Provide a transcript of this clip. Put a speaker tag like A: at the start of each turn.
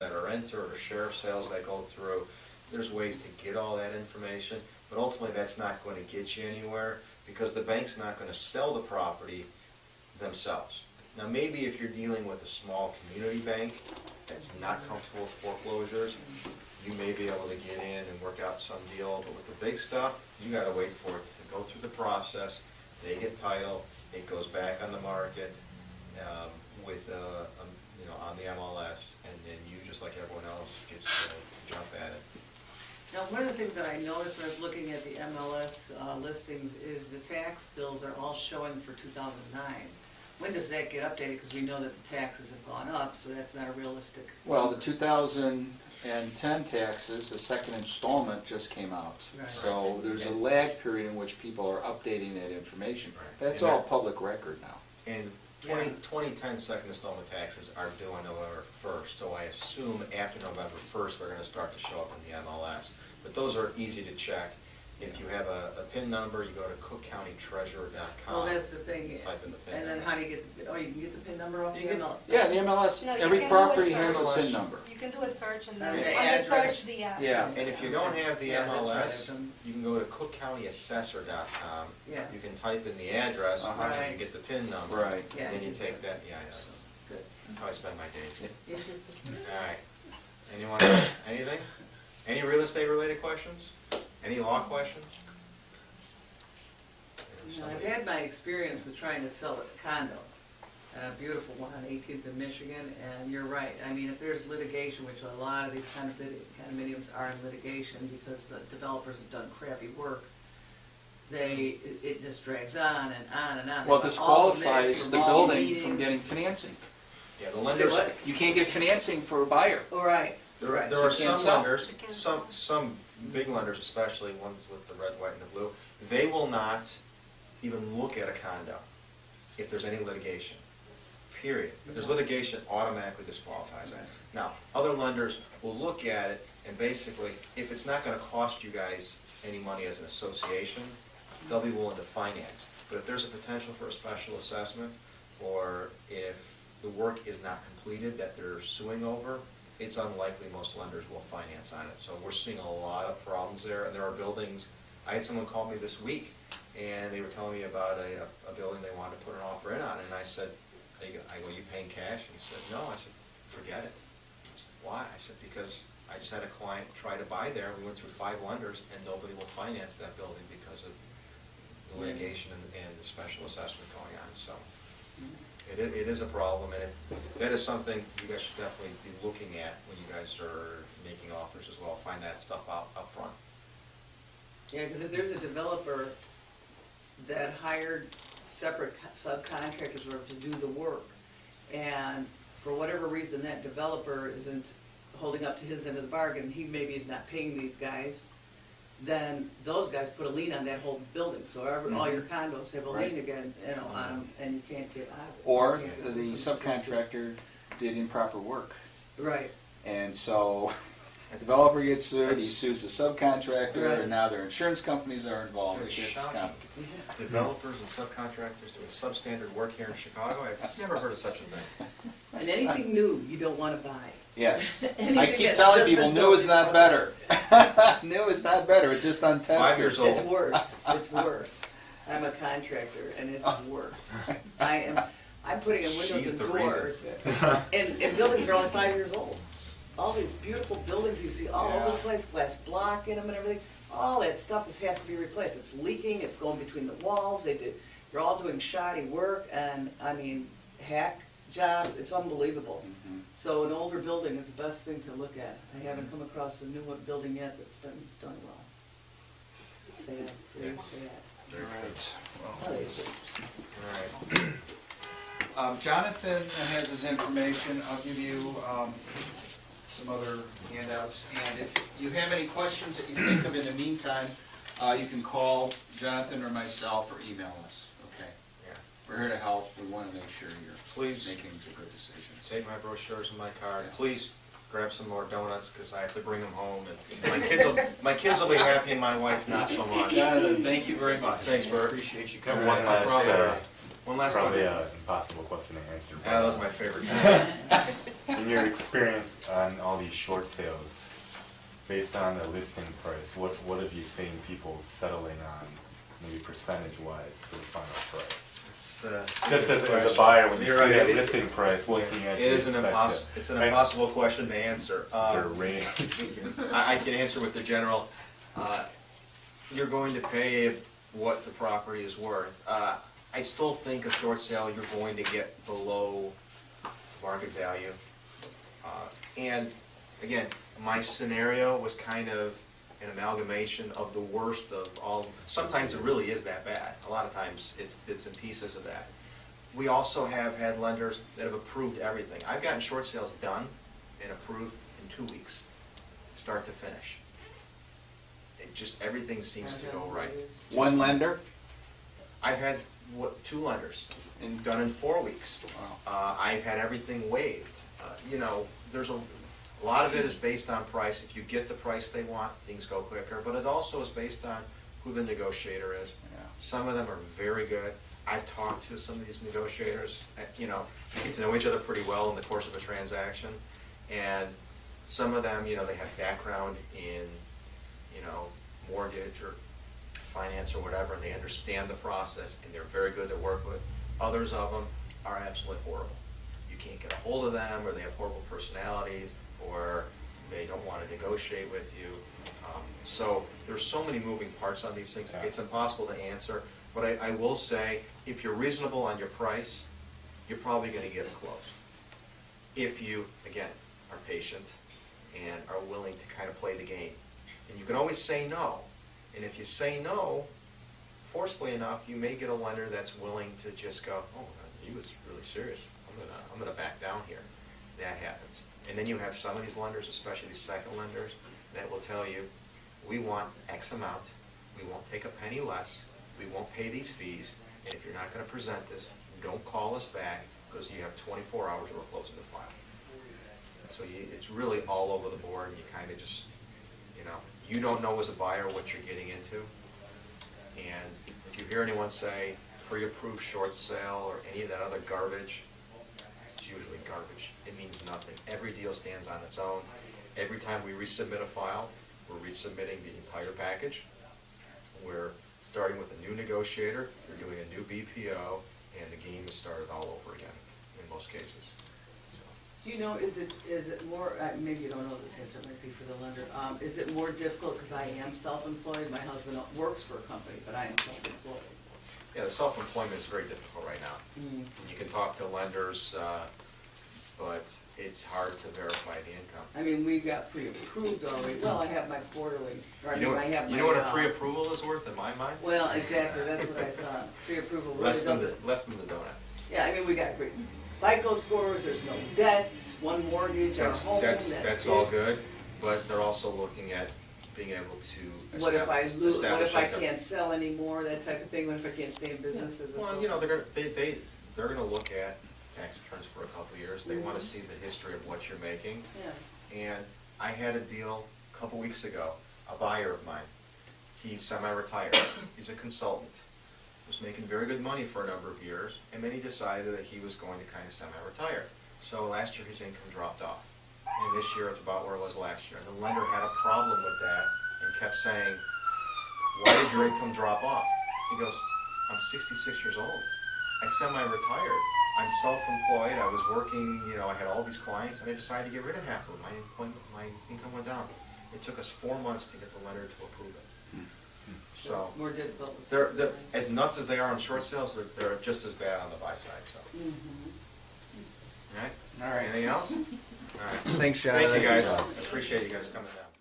A: that are entered or sheriff sales that go through. There's ways to get all that information, but ultimately that's not going to get you anywhere because the bank's not going to sell the property themselves. Now maybe if you're dealing with a small community bank that's not comfortable with foreclosures, you may be able to get in and work out some deal, but with the big stuff, you got to wait for it to go through the process. They get title, it goes back on the market with you know, on the MLS, and then you, just like everyone else, gets to jump at it.
B: Now, one of the things that I noticed when I was looking at the MLS listings is the tax bills are all showing for 2009. When does that get updated? Because we know that the taxes have gone up, so that's not a realistic.
C: Well, the 2010 taxes, the second installment just came out.
B: Right.
C: So there's a lag period in which people are updating that information.
A: Right.
C: That's all public record now.
A: And 2010 second installment taxes are due on November 1st, so I assume after November 1st they're going to start to show up in the MLS. But those are easy to check. If you have a PIN number, you go to cookcountytreasurer.com.
B: Well, that's the thing.
A: Type in the PIN
B: and then
A: number.
B: how do you get the, oh, you can get the PIN number off the MLS?
C: Yeah, the MLS,
D: No, you
C: every
D: can do a
C: property has a
D: search.
C: PIN number.
D: You can do a search and then
B: And the
D: on the
B: address.
D: search the address.
C: Yeah.
A: And if you don't have the
B: Yeah, that's right.
A: MLS, you can go to cookcountyassessor.com.
B: Yeah.
A: You can type in the address,
C: Uh-huh.
A: and
B: Right.
A: you get the PIN number.
C: Right.
B: Yeah.
A: And then you take that, yeah, I know.
B: Good.
A: That's how I spend my days. All right. Anyone else? Anything? Any real estate related questions? Any law questions?
B: You know, I've had my experience with trying to sell a condo, a beautiful one on 18th in Michigan, and you're right. I mean, if there's litigation, which a lot of these condominiums are in litigation because the developers have done crappy work, it just drags on and on and on.
C: Well,
B: They want all the minutes
C: disqualifies
B: from
C: the
B: all
C: building
B: meetings.
C: from getting financing.
A: Yeah, the
B: Say
A: lenders.
B: what?
C: You can't get financing for a buyer.
B: Oh, right.
A: There
B: Right.
A: are
C: You can't
A: some
C: sell.
A: lenders,
D: You can't
A: some big lenders, especially ones with the red, white, and the blue, they will not even look at a condo if there's any litigation, period. If there's litigation, automatically disqualifies it.
B: Right.
A: Now, other lenders will look at it, and basically, if it's not going to cost you guys any money as an association, they'll be willing to finance. But if there's a potential for a special assessment, or if the work is not completed that they're suing over, it's unlikely most lenders will finance on it. So we're seeing a lot of problems there, and there are buildings. I had someone call me this week, and they were telling me about a building they wanted to put an offer in on, and I said, I go, you paying cash? And he said, no. I said, forget it. I said, why? I said, because I just had a client try to buy there. We went through 5 lenders, and nobody will finance that building because of the litigation and the special assessment going on. So it is a problem, and that is something you guys should definitely be looking at when you guys are making offers as well. Find that stuff out up front.
B: Yeah, because if there's a developer that hired separate subcontractors to do the work, and for whatever reason that developer isn't holding up to his end of the bargain, he maybe is not paying these guys, then those guys put a lien on that whole building. So all your condos have a lien again, you know, on them, and you can't get out of it.
C: Or
B: You can't-
C: the subcontractor did improper work.
B: Right.
C: And so the developer gets sued, he
A: That's-
C: sues the subcontractor,
B: Right.
C: and now their insurance companies are involved.
A: That's
C: It gets
A: shocking.
C: complicated.
A: Developers and subcontractors doing substandard work here in Chicago? I've never heard of such a thing.
B: And anything new you don't want to buy.
C: Yes.
B: Anything
C: I keep
B: that's
C: telling
B: just
C: people,
B: been
C: new
B: built
C: is not
B: is
C: better. New is not better, it's just untested.
A: 5 years old.
B: It's worse. It's worse. I'm a contractor, and it's worse. I'm putting in windows
A: She's
B: and
A: the
B: doors,
A: reason.
B: and buildings are only 5 years old. All these beautiful buildings you see all over
C: Yeah.
B: the place, glass block in them and everything. All that stuff has to be replaced. It's leaking. It's going between the walls. They're all doing shoddy work, and I mean, hack jobs. It's unbelievable.
C: Mhm.
B: So an older building is the best thing to look at. I haven't come across a new building yet that's been done well. Sad, very
A: Yes.
B: sad.
A: Very
C: All
A: good.
C: right.
B: Oh, it's just-
A: All right.
C: Jonathan has his information. I'll give you some other handouts. And if you have any questions that you think of in the meantime, you can call Jonathan or myself or email us. Okay?
A: Yeah.
C: We're here to help. We want to make sure you're
A: Please
C: making the good decisions.
A: take my brochures and my card.
C: Yeah.
A: Please grab some more donuts because I have to bring them home. And my kids will be happy and my wife not so much.
C: Jonathan, thank you very much.
A: Thanks, Bert.
C: Appreciate you
E: And
C: coming.
E: one
C: in.
E: last,
A: One last
D: Probably
A: one.
D: an impossible question to answer.
A: Yeah, that was my favorite kind.
D: In your experience on all these short sales, based on the listing price, what have you seen people settling on, maybe percentage-wise, for the final price? Just as a buyer, when you
A: You're
D: see
A: right,
D: that
A: it-
D: listing price, what can you
A: It
D: actually
A: is an
D: expect?
A: it's an impossible question to answer.
D: Is there a range?
A: I can answer with the general, you're going to pay what the property is worth. I still think a short sale, you're going to get below market value. And again, my scenario was kind of an amalgamation of the worst of all. Sometimes it really is that bad. A lot of times it's bits and pieces of that. We also have had lenders that have approved everything. I've gotten short sales done and approved in 2 weeks, start to finish. It just, everything seems to go right.
C: One lender?
A: I've had, 2 lenders, and done in 4 weeks.
C: Wow.
A: I've had everything waived. You know, there's a lot of it is based on price. If you get the price they want, things go quicker, but it also is based on who the negotiator is.
C: Yeah.
A: Some of them are very good. I've talked to some of these negotiators, you know, you get to know each other pretty well in the course of a transaction, and some of them, you know, they have background in, you know, mortgage or finance or whatever, and they understand the process, and they're very good to work with. Others of them are absolutely horrible. You can't get a hold of them, or they have horrible personalities, or they don't want to negotiate with you. So there's so many moving parts on these things, it's impossible to answer. But I will say, if you're reasonable on your price, you're probably going to get it closed. If you, again, are patient and are willing to kind of play the game. And you can always say no. And if you say no, forcefully enough, you may get a lender that's willing to just go, oh, he was really serious. I'm gonna back down here. That happens. And then you have some of these lenders, especially these second lenders, that will tell you, we want X amount, we won't take a penny less, we won't pay these fees, and if you're not gonna present this, don't call us back, because you have 24 hours or we're closing the file. So it's really all over the board, and you kind of just, you know, you don't know as a buyer what you're getting into. And if you hear anyone say pre-approved short sale or any of that other garbage, it's usually garbage. It means nothing. Every deal stands on its own. Every time we resubmit a file, we're resubmitting the entire package. We're starting with a new negotiator, we're doing a new BPO, and the game is started all over again in most cases.
B: Do you know, is it more, maybe you don't know this answer, it might be for the lender, is it more difficult, because I am self-employed, my husband works for a company, but I am self-employed?
A: Yeah, the self-employment is very difficult right now.
B: Mm.
A: You can talk to lenders, but it's hard to verify the income.
B: I mean, we got pre-approved already, well, I have my quarterly, or I
A: You
B: mean,
A: know,
B: I have my.
A: you know what a pre-approval is worth in my mind?
B: Well, exactly, that's what I thought, pre-approval really
A: Less than
B: doesn't.
A: less than the donut.
B: Yeah, I mean, we got great FICO scores, there's no debts, one mortgage, our home,
A: That's all good, but they're also looking at being able to
B: What if I lose, what if I
A: income.
B: can't sell anymore, that type of thing, what if I can't stay in business as a
A: Well,
B: sole-
A: you know, they're gonna look at tax returns for a couple of years. They wanna see the history of what you're making.
B: Yeah.
A: And I had a deal a couple weeks ago, a buyer of mine. He's semi-retired. He's a consultant. Was making very good money for a number of years, and then he decided that he was going to kind of semi-retire. So last year his income dropped off. And this year it's about where it was last year. And the lender had a problem with that and kept saying, why did your income drop off? He goes, I'm 66 years old. I semi-retired. I'm self-employed. I was working, you know, I had all these clients, and I decided to get rid of half of them. My income went down. It took us 4 months to get the lender to approve it. So
B: More difficult. with
A: they're,
B: something,
A: as nuts as they are on short sales, they're just as bad on the buy side. So,
B: right?
A: all right.
C: All right.
A: Anything else? All right.
C: Thanks, John.
A: Thank you guys. I appreciate you guys coming down.